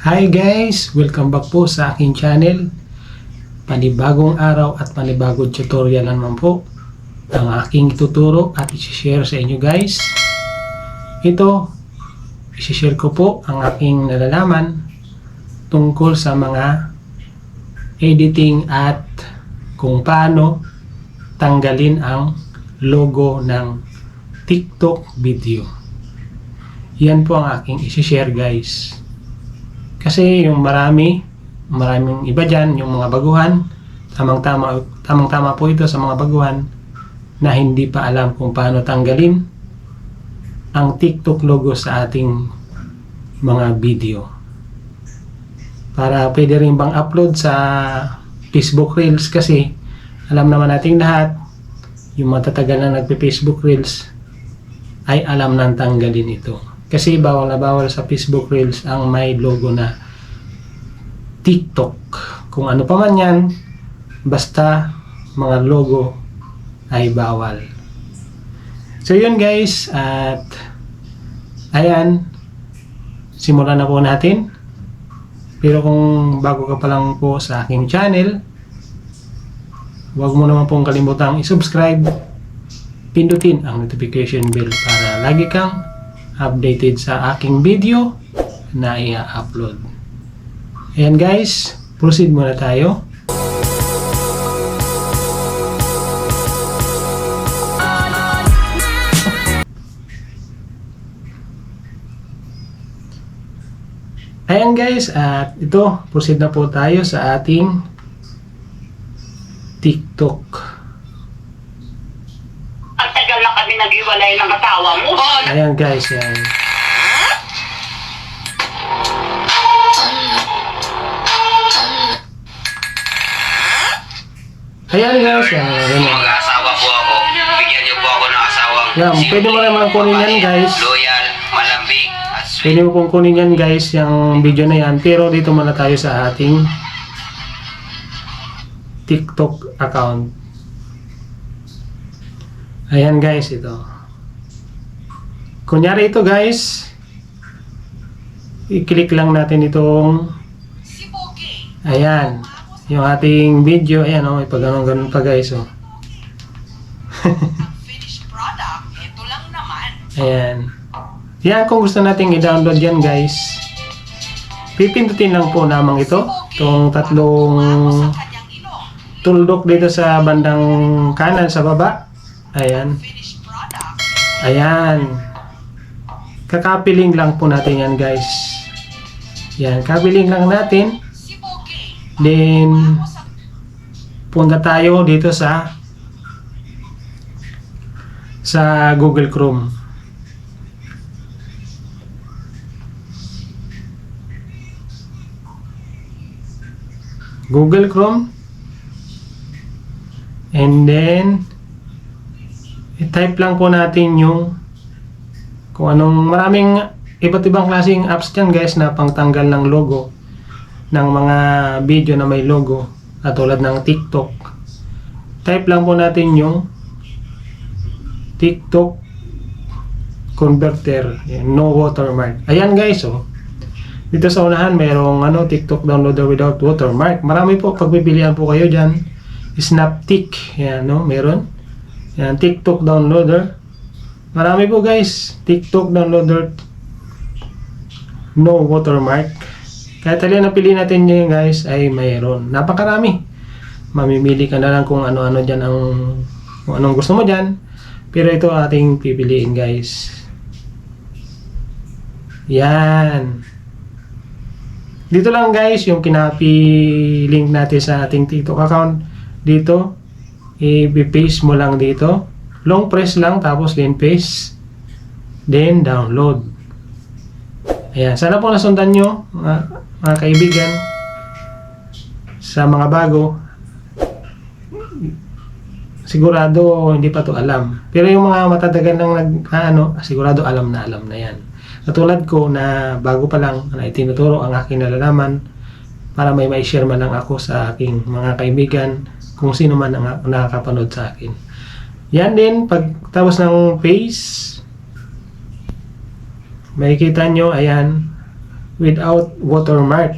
Hi guys! Welcome back po sa aking channel. Panibagong araw at panibagong tutorial naman po ang aking ituturo at isi-share sa inyo guys. Ito, isi-share ko po ang aking nalalaman tungkol sa mga editing at kung paano tanggalin ang logo ng TikTok video. Yan po ang aking isi-share guys. Kasi yung maraming iba dyan, yung mga baguhan, tamang-tama po ito sa mga baguhan na hindi pa alam kung paano tanggalin ang TikTok logo sa ating mga video. Para pwede rin bang upload sa Facebook Reels kasi alam naman nating lahat, yung matatagal na nagpe-Facebook Reels ay alam nang tanggalin ito. Kasi bawal na bawal sa Facebook Reels ang may logo na TikTok. Kung ano pa man yan, basta mga logo ay bawal. So yun guys, at ayan, simulan na po natin. Pero kung bago ka pa lang po sa aking channel, huwag mo naman pong kalimutang i-subscribe, pindutin ang notification bell para lagi kang updated sa aking video na i-upload. Ayan guys, proceed muna tayo. Ayan guys, at ito, proceed na po tayo sa ating TikTok. Ang tagal na kami nag-iwalay ng asawa mo. Ayan guys, yan. Ayan guys, yan. Mag-asawa po ako. Bigyan niyo po ako ng asawang Yan, pwede mo naman kunin yan guys. loyal, malambing, at sweet. Pwede mo pong kunin yan guys, yung video na yan. Pero dito muna tayo sa ating TikTok account. Ayan guys, ito. Kunyari ito guys, i-click lang natin itong ayan, yung ating video. Ayan o, ipag-ganon pa guys o. Ayan. Yan, kung gusto nating i-download yan guys, pipindutin lang po namang ito, itong tatlong tuldok dito sa bandang kanan sa baba. Ayan. Ayan. Kakapiling lang po natin yan guys. Yan, kapiling lang natin. Then punta tayo dito sa Google Chrome. Google Chrome. And then i-type lang po natin yung kung anong, maraming iba't ibang klaseng apps dyan guys na pangtanggal ng logo ng mga video na may logo at tulad ng TikTok. Type lang po natin yung TikTok converter, no watermark. Ayan guys, oh. Dito sa unahan mayroong TikTok downloader without watermark. Marami po, pagpipilian po kayo dyan. Snaptik, yan no, meron. Yan, TikTok downloader. Marami po guys, TikTok downloader no watermark. Kahit alin na piliin natin nyo guys ay mayroon. Napakarami. Mamimili ka na lang kung ano-ano dyan kung anong gusto mo dyan. Pero ito ating pipiliin guys. Yan. Dito lang guys yung kinapi-link natin sa ating TikTok account. Dito, i-paste mo lang dito. Long press lang tapos then paste. Then download. Ayan. Sana po nasundan nyo mga kaibigan. Sa mga bago, sigurado hindi pa to alam. Pero yung mga matatagal ng sigurado alam na yan. Katulad ko na bago pa lang na itinuturo ang aking nalalaman para may share man lang ako sa aking mga kaibigan kung sino man ang nakakapanood sa akin. Yan din, pagtapos ng paste, makikita nyo, ayan, without watermark.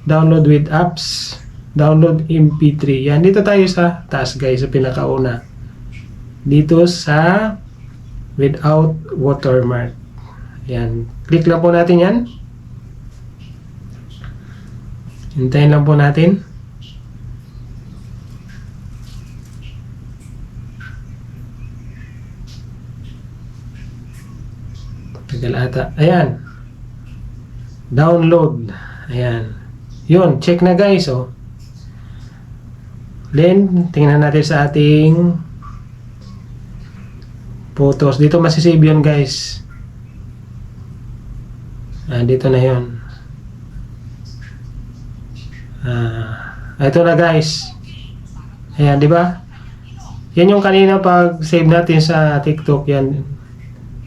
Download with apps. Download MP3. Yan, dito tayo sa taas guys, sa pinakauna. Dito sa without watermark. Yan. Click lang po natin yan. Hintayin lang po natin. Tagal ata. Ayan. Download. Ayan. Yun. Check na guys. Oh. Then, tingnan natin sa ating photos. Dito masisave yun guys. Dito na yun. Ito na guys. Ayan, di ba? Yan yung kanina pag save natin sa TikTok yan.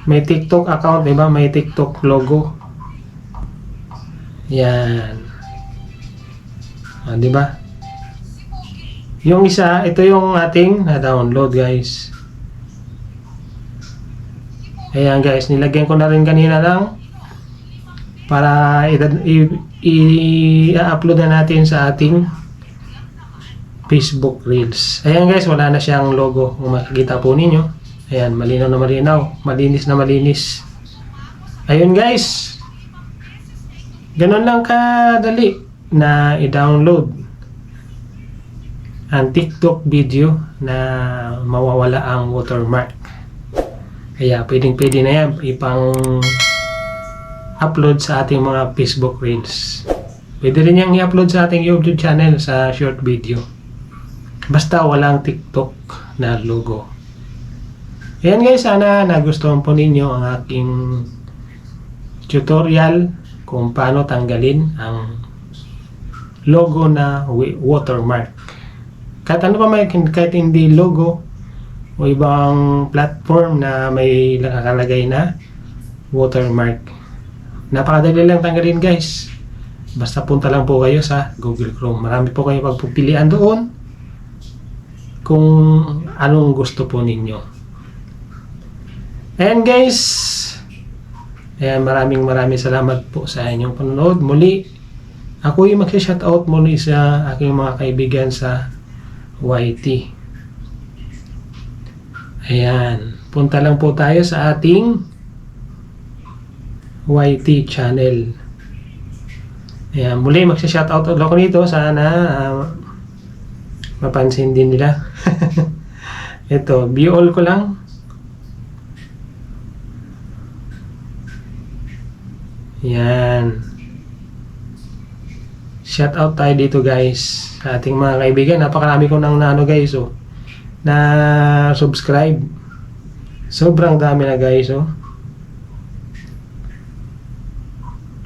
May TikTok account, di ba? May TikTok logo. Yan. Di ba? Yung isa, ito yung ating na-download guys. Ayan guys, nilagyan ko na rin kanina lang para i-upload na natin sa ating Facebook Reels. Ayan guys, wala na siyang logo. Kung makikita po ninyo. Ayan, malinaw na malinaw. Malinis na malinis. Ayun guys. Ganun lang kadali na i-download ang TikTok video na mawawala ang watermark. Kaya pwedeng-pwede na yan ipang upload sa ating mga Facebook Reels. Pwede rin yang i-upload sa ating YouTube channel sa short video. Basta walang TikTok na logo. Ayan guys, sana nagustuhan po ninyo ang aking tutorial kung paano tanggalin ang logo na watermark. Kahit ano pa may, kahit hindi logo o ibang platform na may nakakalagay na watermark. Napakadali lang tanggalin guys. Basta punta lang po kayo sa Google Chrome. Marami po kayo pagpipilian doon kung anong gusto po ninyo. Ayan guys. Ayan, maraming salamat po sa inyong panonood. Muli, ako yung mag-shoutout muli sa aking mga kaibigan sa YT. Ayan, punta lang po tayo sa ating YT channel. Ayan, muli mag-shoutout ako nito. Sana mapansin din nila. Ito, view all ko lang. Ayan. Shoutout tayo dito guys sa ating mga kaibigan. Napakarami ko nang naano guys oh, na subscribe. Sobrang dami na guys oh.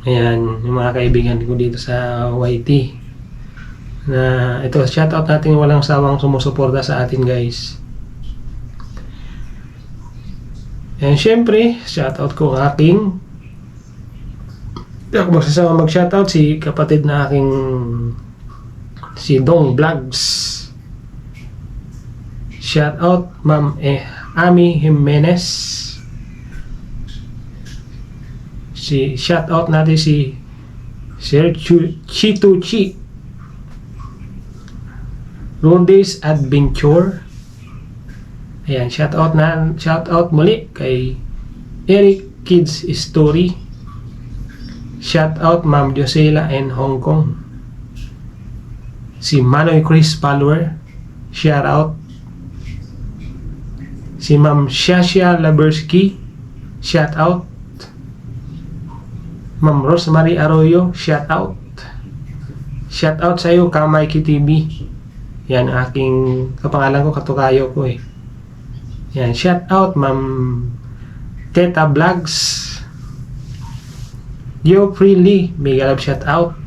Ayan, yung mga kaibigan ko dito sa YT. Na ito, shoutout natin walang sawang sumusuporta sa atin guys. And syempre, shoutout ko ang aking, ako magsasama mag-shoutout si kapatid na aking si Dong Vlogs. Shoutout Ma'am Ami Jimenez. Si shoutout natin si Sir Chituchi Rodes Adventure. Ayan, shoutout muli kay Eric Kids Story. Shoutout Ma'am Josela in Hong Kong. Si Manoy Chris Follower. Shoutout. Si Ma'am Shasha Labersky. Shoutout. Ma'am Rosemary Arroyo. Shoutout. Shoutout sa iyo Kamaiki TV. Yan aking kapangalan ko, katukayo ko eh. Yan, shoutout Ma'am Teta Vlogs. Yo Freely, mega love shoutout.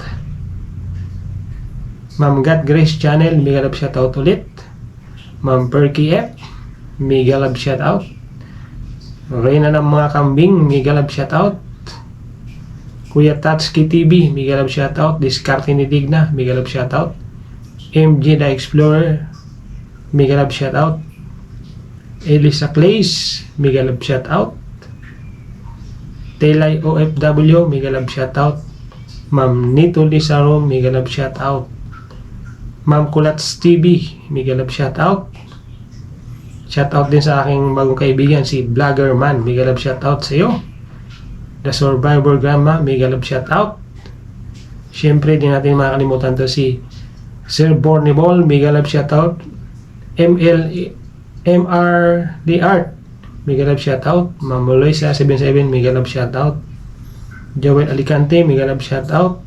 Ma'am God Grace Channel, mega love shoutout ulit. Ma'am Perky F, mega love shoutout. Reyna ng mga kambing, mega love shoutout. Kuya Tatsuki TV, mega love shoutout. Discarte ni Digna, mega love shoutout. MJ the Explorer, mega love shoutout. Elisa Clays, mega love shoutout. Telay OFW, mega love shoutout. Ma'am Nito Lizaro, mega love shoutout. Ma'am Kulats TV, mega love shoutout. Shoutout din sa aking bagong kaibigan, si Vlogger Man, mega love shoutout sa iyo. The Survivor Grandma, mega love shoutout. Siyempre, di natin makakalimutan to si Sir Bornibol, mega love shoutout. MRD Art, mega love shoutout. Ma'am Loisa 77, mega love shoutout. Joel Alicante, mega love shoutout.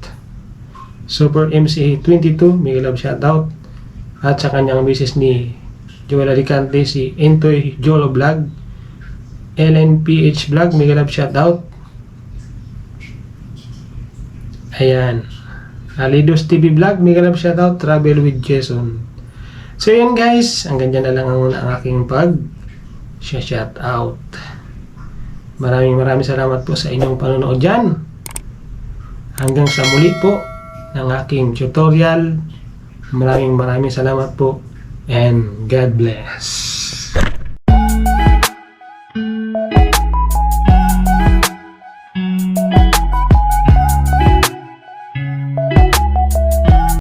Super MC 22, mega love shoutout. At sa kanyang misis ni Joel Alicante, si Entoy Jolo Vlog, LNPH Vlog, mega love shoutout. Ayan. Alidos TV Vlog, mega love shoutout. Travel with Jason. So yun guys, hanggang dyan na lang ang aking shoutout. Maraming salamat po sa inyong panonood dyan. Hanggang sa muli po ng aking tutorial. Maraming salamat po and God bless.